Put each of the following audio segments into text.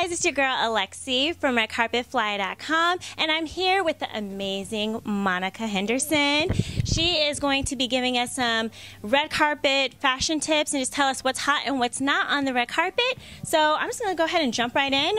It's your girl Alexi from RedCarpetFly.com, and I'm here with the amazing Monica Henderson. She is going to be giving us some red carpet fashion tips and just tell us what's hot and what's not on the red carpet. So I'm just going to go ahead and jump right in.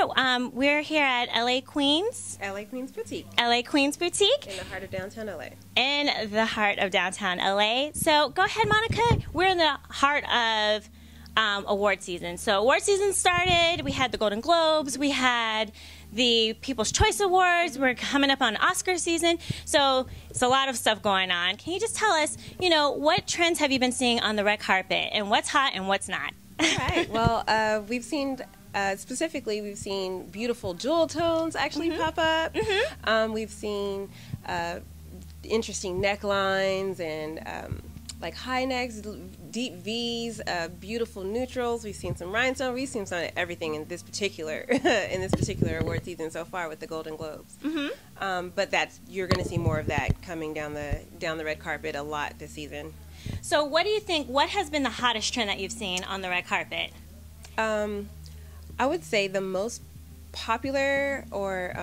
We're here at LA Queens. LA Queens Boutique. LA Queens Boutique. In the heart of downtown LA. In the heart of downtown LA. So go ahead, Monica. We're in the heart of award season. So award season started. We had the Golden Globes. We had the People's Choice Awards. We're coming up on Oscar season. So it's a lot of stuff going on. Can you just tell us, what trends have you been seeing on the red carpet and what's hot and what's not? All right. Well, we've seen specifically, we've seen beautiful jewel tones actually pop up. We've seen interesting necklines and like high necks, deep V's, beautiful neutrals. We've seen some rhinestone. We've seen some of everything in this particular award season so far with the Golden Globes. But you're going to see more of that coming down the red carpet a lot this season. So what do you think? What has been the hottest trend that you've seen on the red carpet? I would say the most popular, or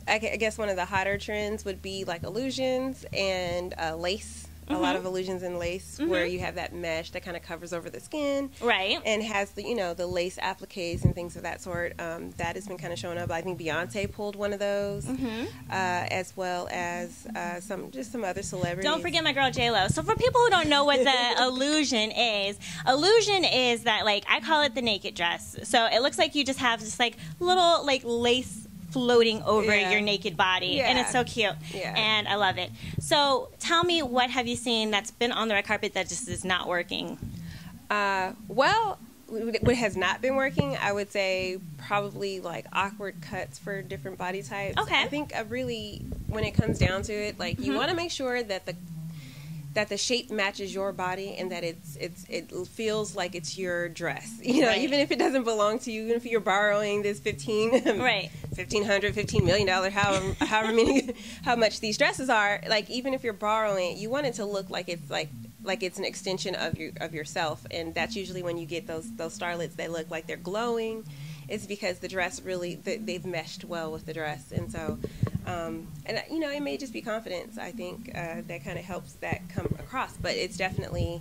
I guess one of the hotter trends would be like illusions and lace. A lot of illusions in lace where you have that mesh that kind of covers over the skin. Right. And has the, the lace appliques and things of that sort. That has been kind of showing up. I think Beyonce pulled one of those, as well as some other celebrities. Don't forget my girl J-Lo. So for people who don't know what the illusion is that, like, I call it the naked dress. So it looks like you just have this like little like lace floating over your naked body, and it's so cute, and I love it. So tell me, what have you seen that's been on the red carpet that just is not working? Well, what has not been working, I would say probably like awkward cuts for different body types. Okay. I think really, when it comes down to it, like you want to make sure that the shape matches your body and that it feels like it's your dress. Even if it doesn't belong to you, even if you're borrowing this $1,500, $15 million, how much these dresses are, like even if you're borrowing it, you want it to look like it's like it's an extension of yourself, and that's usually when you get those starlets that look like they're glowing. It's because the dress really, they've meshed well with the dress. And so, it may just be confidence, I think, that kind of helps that come across. But it's definitely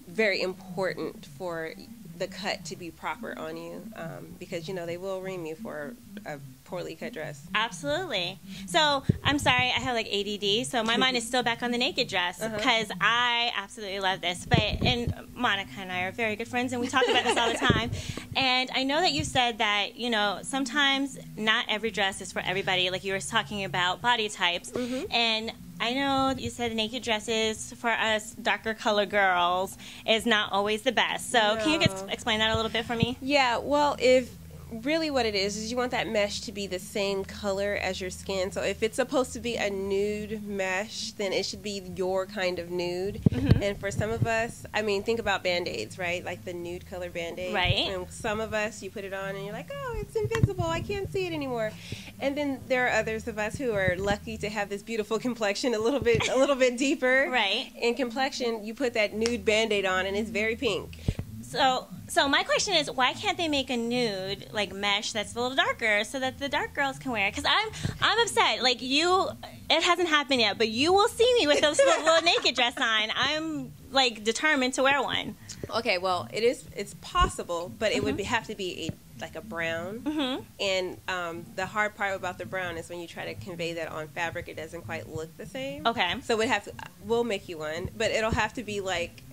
very important for the cut to be proper on you, because, they will ream you for a poorly cut dress. Absolutely. So, I'm sorry, I have like ADD, so my mind is still back on the naked dress, because I absolutely love this. And Monica and I are very good friends, and we talk about this all the time. And I know that you said that, sometimes not every dress is for everybody, like you were talking about body types. And I know you said naked dresses for us darker color girls is not always the best. So can you explain that a little bit for me? Yeah, well, really what it is you want that mesh to be the same color as your skin. So if it's supposed to be a nude mesh, then it should be your kind of nude. And for some of us, think about Band-Aids, right? Like the nude color Band-Aid. Right. And some of us, you put it on and you're like, oh, it's invisible. I can't see it anymore. And then there are others of us who are lucky to have this beautiful complexion, a little bit deeper. Right. In complexion, you put that nude Band-Aid on and it's very pink. So my question is, why can't they make a nude like mesh that's a little darker so that the dark girls can wear it? Because I'm upset. Like it hasn't happened yet, but you will see me with those little naked dress on. I'm like determined to wear one. Okay, well it's possible, but it would have to be a brown. And the hard part about the brown is when you try to convey that on fabric, it doesn't quite look the same. Okay. So we'll make you one, but it'll have to be like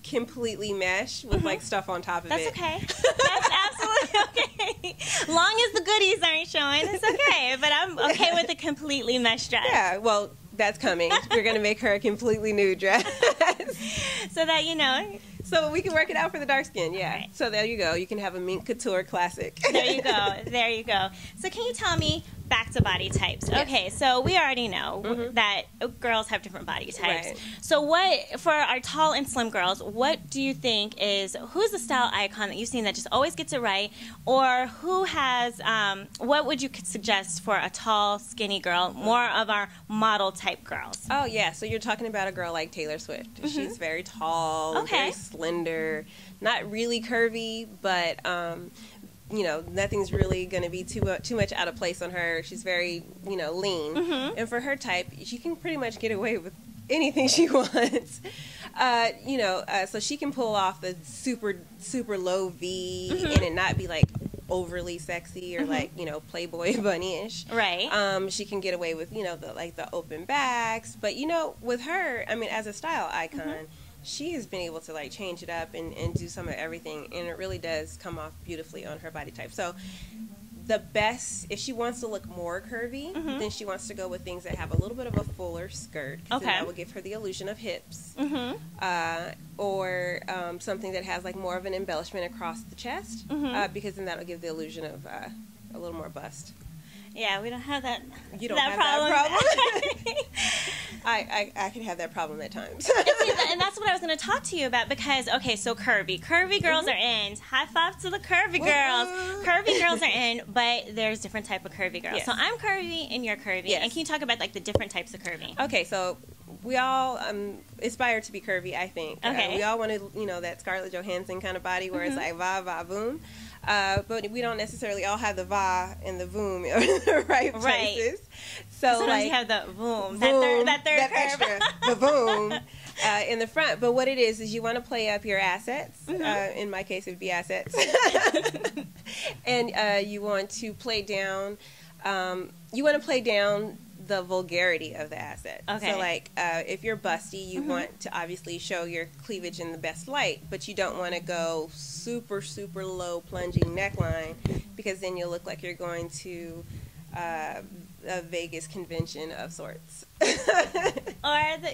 completely mesh with like stuff on top of That's it. Okay. That's absolutely okay. Long as the goodies aren't showing, it's okay. But I'm okay with a completely mesh dress. Yeah, well, that's coming. We're going to make her a completely nude dress. So that So we can work it out for the dark skin, yeah. Right. So there you go. You can have a Mink Couture classic. There you go. So can you tell me, back to body types. Yes. Okay, so we already know that girls have different body types. Right. So what, for our tall and slim girls, what do you think who's the style icon that you've seen that just always gets it right? Or who has, what would you suggest for a tall, skinny girl, more of our model type girls? Oh, yeah. So you're talking about a girl like Taylor Swift. She's very tall, very slender, not really curvy, but nothing's really going to be too much out of place on her. She's very, lean. And for her type, she can pretty much get away with anything she wants. So she can pull off the super, super low V and it not be like overly sexy or like, Playboy bunny-ish. Right. She can get away with, the open backs. But, with her, I mean, as a style icon, she has been able to like change it up and do some of everything, and it really does come off beautifully on her body type. So the best, if she wants to look more curvy, then she wants to go with things that have a little bit of a fuller skirt. Okay. That will give her the illusion of hips. Or something that has like more of an embellishment across the chest, because then that'll give the illusion of a little more bust. Yeah, we don't have that. You don't have that problem? I can have that problem at times. And that's what I was going to talk to you about because, okay, so curvy. Curvy girls are in. High five to the curvy girls. Curvy girls are in, but there's different type of curvy girls. Yes. So I'm curvy and you're curvy. Yes. And can you talk about like the different types of curvy? Okay, so we all aspire to be curvy, I think. Okay. We all want to, that Scarlett Johansson kind of body where it's like va, va, boom. But we don't necessarily all have the va and the boom in the right places. So sometimes like you have the boom, that third curve. Extra, the boom in the front. But what it is you want to play up your assets. In my case, it would be assets. And you want to play down. The vulgarity of the asset. Okay. So like if you're busty, you want to obviously show your cleavage in the best light, but you don't want to go super, super low plunging neckline because then you'll look like you're going to a Vegas convention of sorts. Or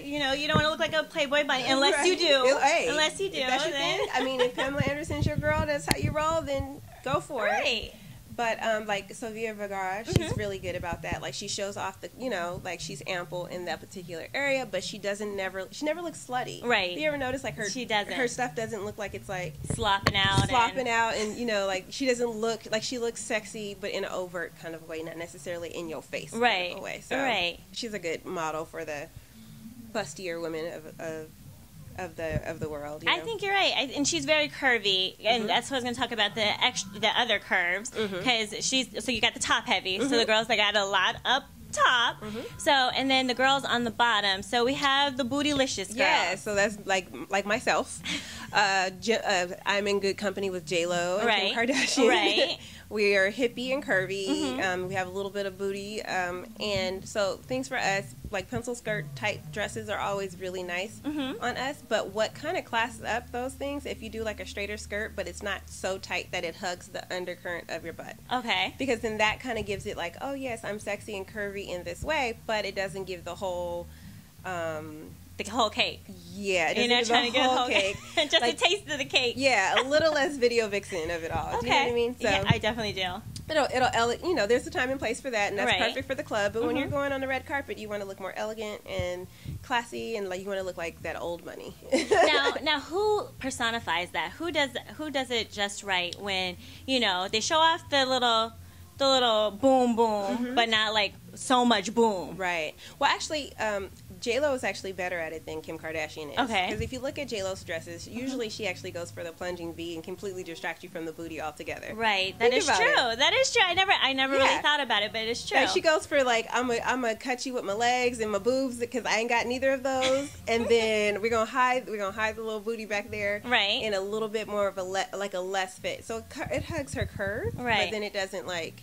you don't want to look like a Playboy bunny unless you do. Unless you do. That's your thing. I mean, if Pamela Anderson's your girl, that's how you roll, then go for it. But like Sofia Vergara, she's really good about that. Like she shows off the, like she's ample in that particular area, but she never looks slutty. Right. Do you ever notice like she doesn't. Her stuff doesn't look like it's like slopping out, and like she doesn't look like she looks sexy, but in an overt kind of way, not necessarily in your face kind of a way. So she's a good model for the bustier women of the world. I think you're right, and she's very curvy, and that's what I was going to talk about the other curves because so you got the top heavy, so the girls that got a lot up top, so and then the girls on the bottom. So we have the bootylicious girls. Yeah, so that's like myself. I'm in good company with J-Lo and Kim Kardashian. Right. We are hippie and curvy. We have a little bit of booty, and so things for us like pencil skirt type dresses are always really nice on us. But what kind of classes up those things if you do like a straighter skirt, but it's not so tight that it hugs the undercurrent of your butt. Okay. Because then that kind of gives it like, oh yes, I'm sexy and curvy in this way, but it doesn't give the whole. The whole cake. Yeah, you're not trying to get the whole cake. Just like, a taste of the cake. Yeah, a little less video vixen of it all. Okay. Do you know what I mean? So yeah, I definitely do. It'll there's a time and place for that, and that's perfect for the club. But when you're going on the red carpet, you want to look more elegant and classy, and like you want to look like that old money. now, who personifies that? Who does it just right when they show off the little boom boom, but not like so much boom. Right. Well, actually, J-Lo is actually better at it than Kim Kardashian is. Okay. Because if you look at J-Lo's dresses, usually she actually goes for the plunging V and completely distracts you from the booty altogether. Right. That is true. That is true. I never really thought about it, but it's true. And she goes for like, I'm gonna cut you with my legs and my boobs because I ain't got neither of those, and then we're gonna hide the little booty back there, right? In a little bit more of a less fit. So it hugs her curve, right? But then it doesn't like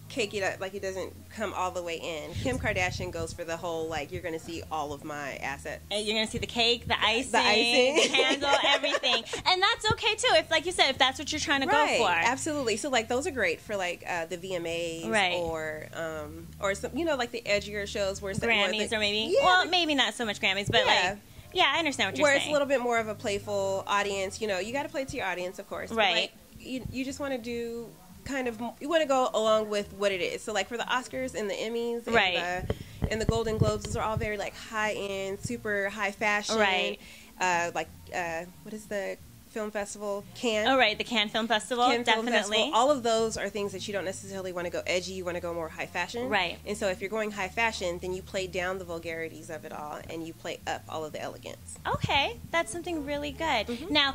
cake it up, like it doesn't come all the way in. Kim Kardashian goes for the whole like you're gonna see all of my assets. And you're gonna see the cake, the icing, the candle, everything, and that's okay too. If like you said, if that's what you're trying to go for, absolutely. So like those are great for like the VMAs, right? Or some like the edgier shows where it's Grammys or maybe well maybe not so much Grammys, but like. Yeah, I understand what you're saying. Where it's a little bit more of a playful audience. You got to play to your audience, of course. Right. But, like, you just want to do you want to go along with what it is. So like for the Oscars and the Emmys and the Golden Globes, those are all very like high end, super high fashion. Right. What is the film festival? Cannes. Oh, right, the Cannes Film Festival. Cannes Definitely. Film Festival. All of those are things that you don't necessarily want to go edgy. You want to go more high fashion. Right. And so if you're going high fashion, then you play down the vulgarities of it all and you play up all of the elegance. Okay, that's something really good. Mm-hmm. Now,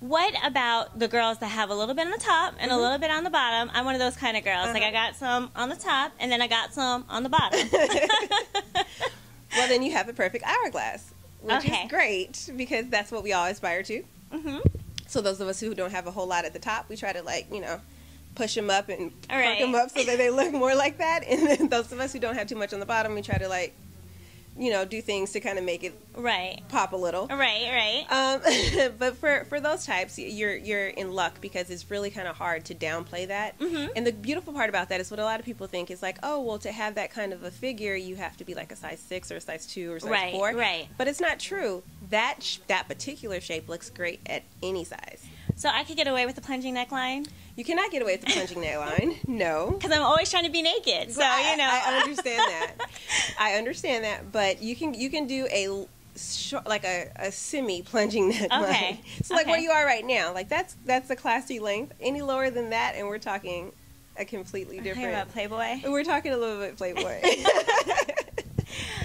what about the girls that have a little bit on the top and a little bit on the bottom? I'm one of those kind of girls. Like I got some on the top and then I got some on the bottom. Well, then you have a perfect hourglass, which is great because that's what we all aspire to. Mm-hmm. So those of us who don't have a whole lot at the top, we try to like, push them up and Right. perk them up so that they look more like that. And then those of us who don't have too much on the bottom, we try to like, do things to kind of make it pop a little. Right. But for those types, you're in luck because it's really kind of hard to downplay that. Mm-hmm. And the beautiful part about that is what a lot of people think is like, oh, well, to have that kind of a figure, you have to be like a size 6 or a size 2 or size 4. Right. But it's not true. That particular shape looks great at any size. So I could get away with the plunging neckline? You cannot get away with the plunging neckline. No. Because I'm always trying to be naked. So, I understand that. I understand that. But you can do a semi plunging neckline. Okay. So like where you are right now, like that's a classy length. Any lower than that, and we're talking a completely different. About Playboy. We're talking a little bit Playboy.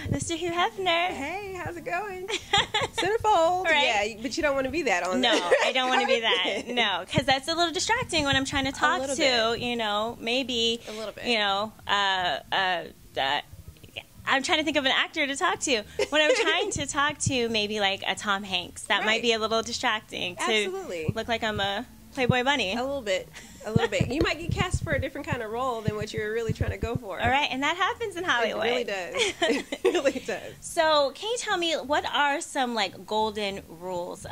Mr. Hugh Hefner. Hey, how's it going? Centerfold. Right. Yeah, but you don't want to be that on No, there. I don't want to be that. No, because that's a little distracting when I'm trying to talk to, maybe, a little bit. I'm trying to think of an actor to talk to. When I'm trying to talk to maybe like a Tom Hanks, that might be a little distracting to Absolutely. look like I'm a Playboy bunny. A little bit. You might get cast for a different kind of role than what you're really trying to go for. All right, and that happens in Hollywood. It really does. It really does. So, can you tell me what are some like golden rules?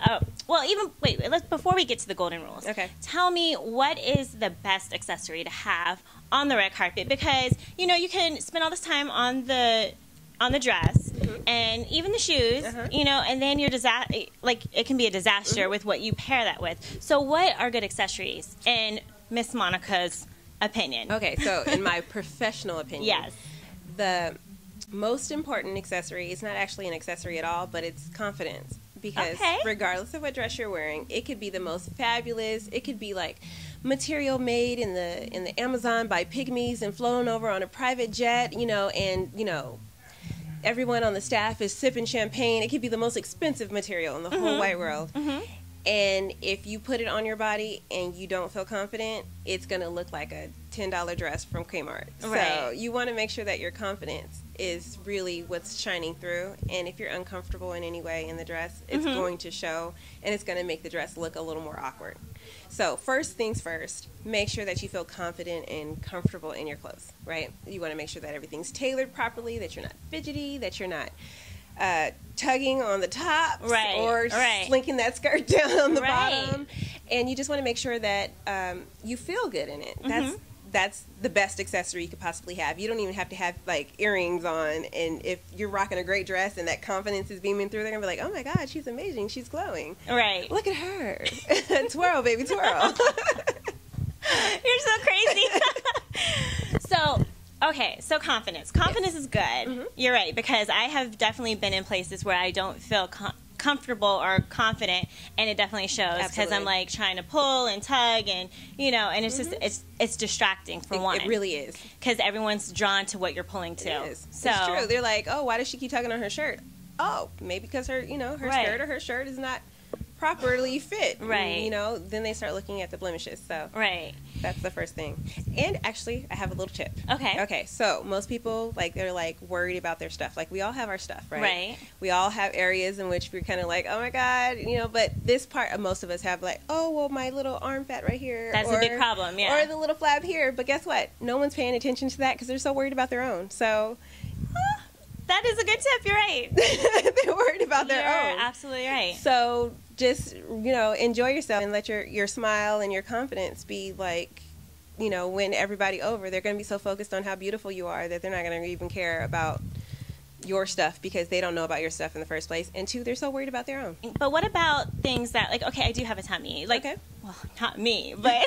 Before we get to the golden rules. Okay. Tell me what is the best accessory to have on the red carpet, because you can spend all this time on the dress and even the shoes, and then you're it can be a disaster with what you pair that with. So, what are good accessories in Miss Monica's opinion? Okay, so in my professional opinion, Yes. the most important accessory is not actually an accessory at all, but it's confidence. Because regardless of what dress you're wearing, it could be the most fabulous. It could be like material made in the Amazon by pygmies and flown over on a private jet, everyone on the staff is sipping champagne. It could be the most expensive material in the whole wide world. Mm-hmm. And if you put it on your body and you don't feel confident, it's going to look like a $10 dress from Kmart. Right. So you want to make sure that your confidence is really what's shining through. And if you're uncomfortable in any way in the dress, it's going to show, and it's going to make the dress look a little more awkward. So first things first, make sure that you feel confident and comfortable in your clothes, right? You want to make sure that everything's tailored properly, that you're not fidgety, that you're not tugging on the top or slinking that skirt down on the bottom. And you just want to make sure that you feel good in it. That's the best accessory you could possibly have. You don't even have to have like earrings on, and if you're rocking a great dress and that confidence is beaming through, they're gonna be like, oh my god, she's amazing, she's glowing. Right. Look at her. Twirl, baby, twirl. You're so crazy. So confidence. Confidence is good. You're right, because I have definitely been in places where I don't feel comfortable or confident, and it definitely shows because I'm like trying to pull and tug, and and it's just it's distracting for one. It really is, because everyone's drawn to what you're pulling to. It is. So it's true. They're like, oh, why does she keep tugging on her shirt? Oh, maybe because her her skirt or her shirt is not properly fit. Right. Then they start looking at the blemishes. So that's the first thing. And actually, I have a little tip. Okay. So most people they're worried about their stuff. Like we all have our stuff, right? Right. We all have areas in which we're kind of like, oh my god, But this part, most of us have oh well, my little arm fat right here. That's a big problem. Yeah. Or the little flab here. But guess what? No one's paying attention to that because they're so worried about their own. So. That is a good tip. You're right. They're worried about their own. You're absolutely right. So just enjoy yourself and let your smile and your confidence be when everybody over, they're going to be so focused on how beautiful you are that they're not going to even care about your stuff because they don't know about your stuff in the first place. And two, they're so worried about their own. But what about things that I do have a tummy. Well, not me, but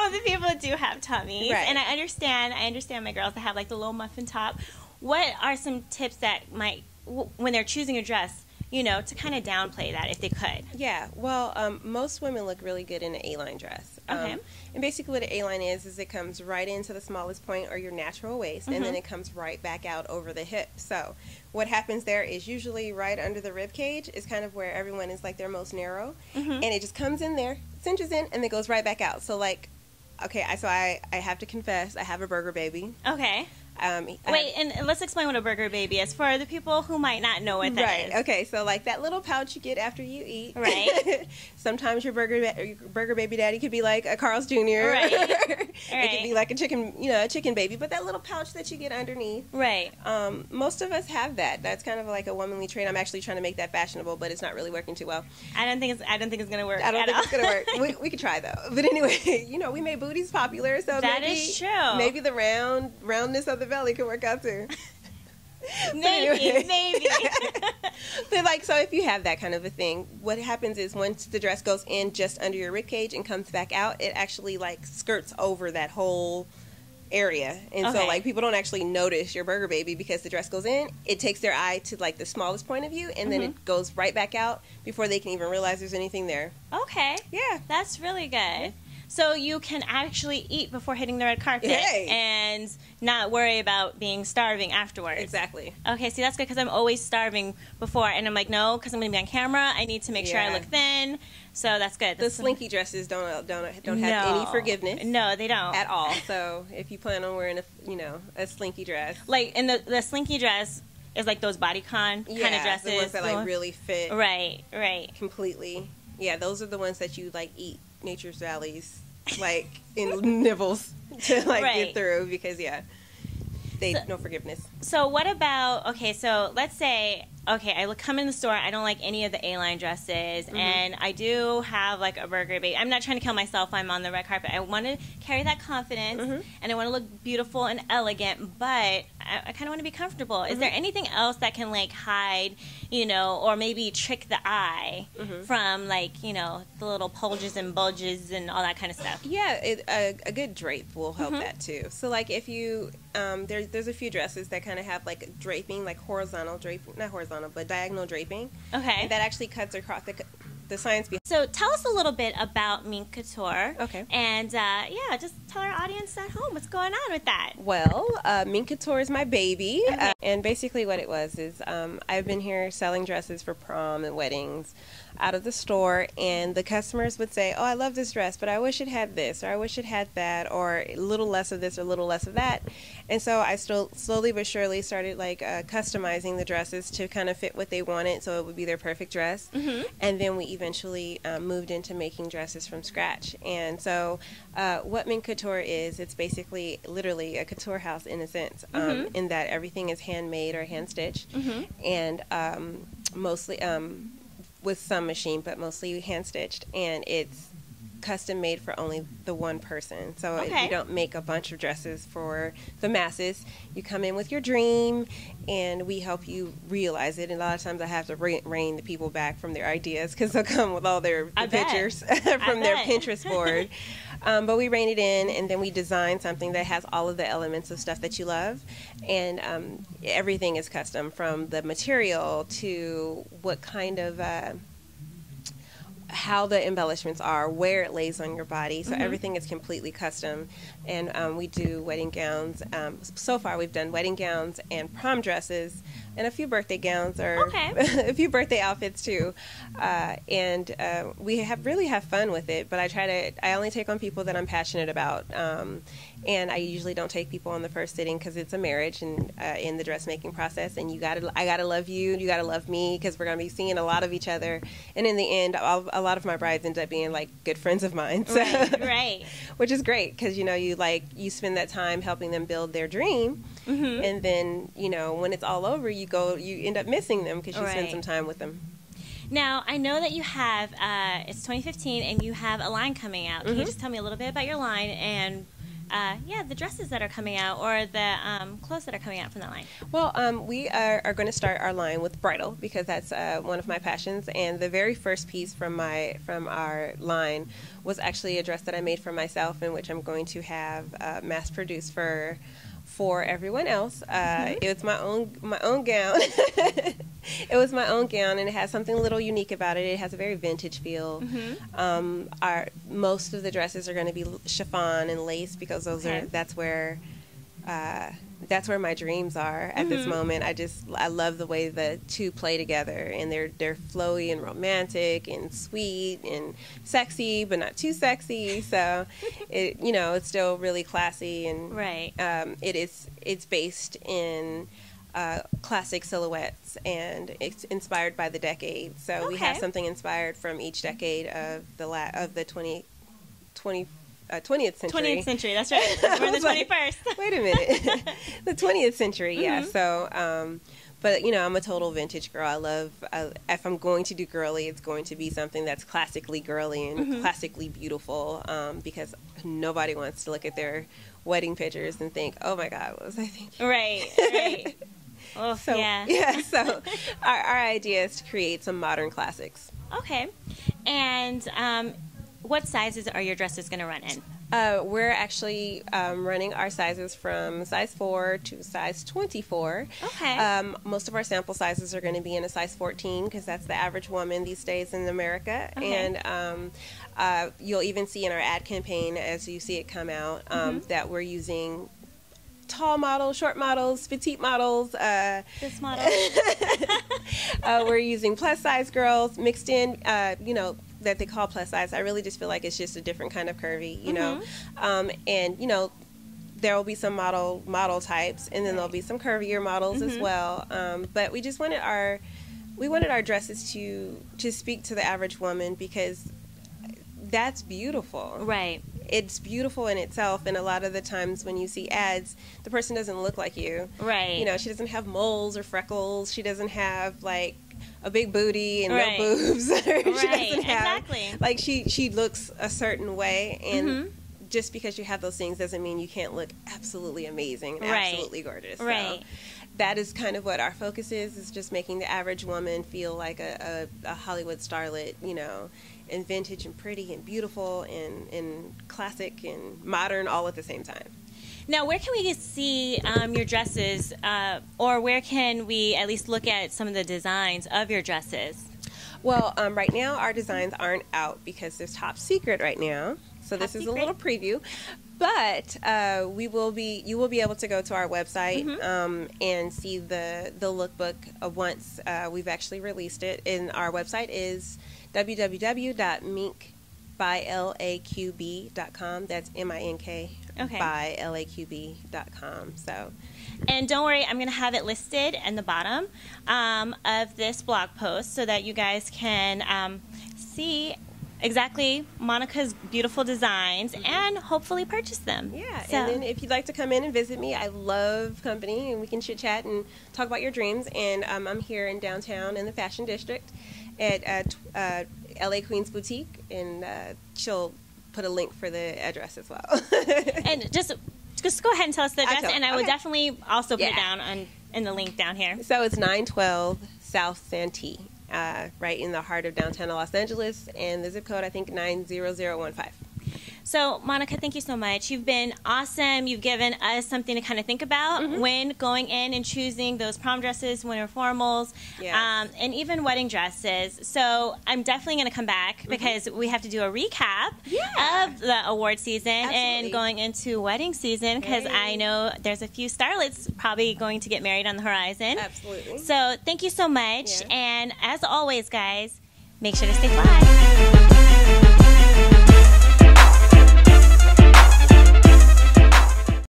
of the people do have tummies, Right. and I understand my girls that have like the little muffin top. What are some tips that might, when they're choosing a dress, you know, to kind of downplay that if they could? Yeah, well, most women look really good in an A-line dress. Okay. And basically what an A-line is it comes right into the smallest point or your natural waist, and then it comes right back out over the hip. So what happens there is usually right under the rib cage is kind of where everyone is like their most narrow, and it just comes in there, cinches in, and then goes right back out. So like, okay, so I have to confess, I have a burger baby. Okay. Wait, and let's explain what a burger baby is for the people who might not know what that is. Right. Okay. So like that little pouch you get after you eat. Right. Sometimes your burger baby daddy could be like a Carl's Jr. Right. It could be like a chicken baby. But that little pouch that you get underneath. Right. Most of us have that. That's kind of like a womanly trait. I'm actually trying to make that fashionable, but it's not really working too well. I don't think it's gonna work. I don't think it's gonna work. We could try though. But anyway, we made booties popular, so that is true. Maybe the roundness of the belly could work out too. Maybe. But like, so if you have that kind of a thing, what happens is once the dress goes in just under your rib cage and comes back out, it actually like skirts over that whole area, and so like people don't actually notice your burger baby because the dress goes in, it takes their eye to like the smallest point of view, and then it goes right back out before they can even realize there's anything there. Okay. Yeah. That's really good. So you can actually eat before hitting the red carpet and not worry about being starving afterwards. Exactly. Okay, see, that's good because I'm always starving before, and I'm like, no, because I'm going to be on camera. I need to make sure I look thin. So that's good. The slinky dresses don't have any forgiveness. No, they don't at all. So if you plan on wearing a slinky dress, like in the slinky dress is like those bodycon kind of dresses, the ones that like really fit. Right. Completely. Yeah, those are the ones that you like eat Nature's Valleys like in nibbles to like get through because no forgiveness. So what about, okay, so let's say, okay, I come in the store, I don't like any of the A-line dresses, and I do have like a burger baby. I'm not trying to kill myself when I'm on the red carpet. I want to carry that confidence, and I want to look beautiful and elegant, but I kind of want to be comfortable. Is there anything else that can like hide, or maybe trick the eye from like, the little bulges and bulges and all that kind of stuff? Yeah, a good drape will help that too. So like if you, there's a few dresses that kind of have like draping, like horizontal draping, not horizontal, but diagonal draping. Okay. And that actually cuts across the science behind. So tell us a little bit about Mink Couture. Okay. And just tell our audience at home what's going on with that. Well, Mink Couture is my baby. Okay. And basically what it was is I've been here selling dresses for prom and weddings out of the store, and the customers would say, oh, I love this dress, but I wish it had this, or I wish it had that, or a little less of this or a little less of that. And so I still slowly but surely started like customizing the dresses to kind of fit what they wanted so it would be their perfect dress. And then we eventually moved into making dresses from scratch. And so what Mink Couture is, it's basically literally a couture house in a sense, in that everything is handmade or hand stitched, and mostly with some machine, but mostly hand stitched, and it's custom made for only the one person. So you don't make a bunch of dresses for the masses. You come in with your dream, and we help you realize it. And a lot of times I have to rein the people back from their ideas because they'll come with all their pictures from their Pinterest board. But we rein it in, and then we design something that has all of the elements of stuff that you love. And everything is custom, from the material to what kind of how the embellishments are, where it lays on your body. So everything is completely custom. And we do wedding gowns. So far we've done wedding gowns and prom dresses and a few birthday gowns, or a few birthday outfits too. And we really have fun with it, but I only take on people that I'm passionate about. And I usually don't take people on the first sitting because it's a marriage and in the dressmaking process. And I gotta love you, you gotta love me, because we're gonna be seeing a lot of each other. And in the end, a lot of my brides end up being like good friends of mine. So, right. Which is great because you spend that time helping them build their dream, and then when it's all over, you end up missing them because you spend some time with them. Now, I know that you have, it's 2015, and you have a line coming out. Can you just tell me a little bit about your line and the dresses that are coming out, or the clothes that are coming out from the line. Well, we are going to start our line with bridal, because that's one of my passions. And the very first piece from our line was actually a dress that I made for myself, in which I'm going to have mass produced for everyone else. It was my own gown. It was my own gown, and it has something a little unique about it. It has a very vintage feel. Most of the dresses are going to be chiffon and lace, because that's where my dreams are at this moment. I love the way the two play together, and they're flowy and romantic and sweet and sexy, but not too sexy. So it's still really classy, and it's based in classic silhouettes, and it's inspired by the decade. So we have something inspired from each decade of the 20th century. 20th century, that's right. We're in the 21st. Wait a minute. The 20th century, yeah. So, but I'm a total vintage girl. I love, if I'm going to do girly, it's going to be something that's classically girly and classically beautiful, because nobody wants to look at their wedding pictures and think, oh my God, what was I thinking? Right. Oh, so, so our idea is to create some modern classics. Okay. And what sizes are your dresses going to run in? We're actually running our sizes from size 4 to size 24. Okay. Most of our sample sizes are going to be in a size 14, because that's the average woman these days in America. Okay. And you'll even see in our ad campaign, as you see it come out, that we're using tall models, short models, petite models. This model. We're using plus size girls mixed in, that they call plus size. I really just feel like it's just a different kind of curvy, and there will be some model types, and then there'll be some curvier models as well. But we just wanted our dresses to speak to the average woman, because that's beautiful. Right. It's beautiful in itself, and a lot of the times when you see ads, the person doesn't look like you. Right. She doesn't have moles or freckles. She doesn't have like a big booty and no boobs. She doesn't have, like, she looks a certain way, and just because you have those things doesn't mean you can't look absolutely amazing and absolutely gorgeous. Right. So that is kind of what our focus is just making the average woman feel like a Hollywood starlet, and vintage and pretty and beautiful and classic and modern all at the same time. Now, where can we see your dresses, or where can we at least look at some of the designs of your dresses? Well, right now our designs aren't out because they're top secret right now. So this is a little preview. But you will be able to go to our website and see the lookbook once we've actually released it. And our website is www.minklaqb.com. That's MINK by LAQB.com. So, and don't worry, I'm going to have it listed in the bottom of this blog post, so that you guys can see exactly Monica's beautiful designs and hopefully purchase them. Yeah, and then if you'd like to come in and visit me, I love company, and we can chit chat and talk about your dreams. And I'm here in downtown in the Fashion District at LA Queen's Boutique, and she'll put a link for the address as well. And just go ahead and tell us the address, and I will definitely also put it down in the link down here. So it's 912 South Santee, right in the heart of downtown Los Angeles, and the zip code, I think, 90015. So, Monica, thank you so much. You've been awesome. You've given us something to kind of think about when going in and choosing those prom dresses, winter formals, and even wedding dresses. So I'm definitely going to come back because we have to do a recap of the award season and going into wedding season, because I know there's a few starlets probably going to get married on the horizon. Absolutely. So thank you so much. And as always, guys, make sure to stay fly.